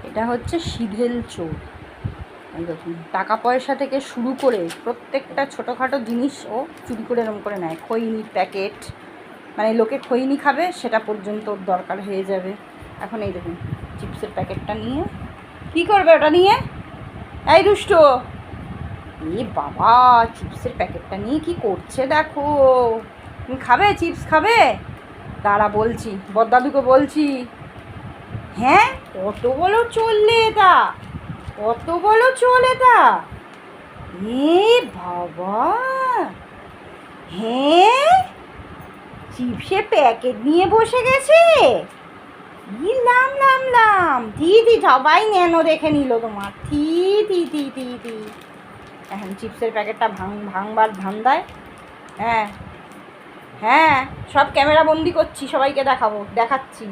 এটা হচ্ছে সিধেল চোর। দেখুন, টাকা পয়সা থেকে শুরু করে প্রত্যেকটা ছোটোখাটো জিনিস ও চুরি করে এরম করে নেয়। খৈনি প্যাকেট, মানে লোকে খৈনি খাবে সেটা পর্যন্ত ওর দরকার হয়ে যাবে। এখন এই দেখুন চিপসের প্যাকেটটা নিয়ে কী করবে ওটা নিয়ে? এই দুষ্ট, এ বাবা, চিপসের প্যাকেটটা নিয়ে কি করছে দেখো। তুমি খাবে? চিপস খাবে? দাঁড়া বলছি, বড়দাদুকে বলছি। হ্যাঁ, কত বলো চললে এটা, কত বলো চল এটা। এ বাবা, হ্যাঁ, চিপসের প্যাকেট নিয়ে বসে গেছে। ই লাম লাম লাম, দিদি সবাই নেনো দেখে নিল তোমার। থি থি থি থি থি। এখন চিপসের প্যাকেটটা ভাঙবার ধান্দায়। হ্যাঁ হ্যাঁ, সব ক্যামেরা বন্দি করছি, সবাইকে দেখাচ্ছি।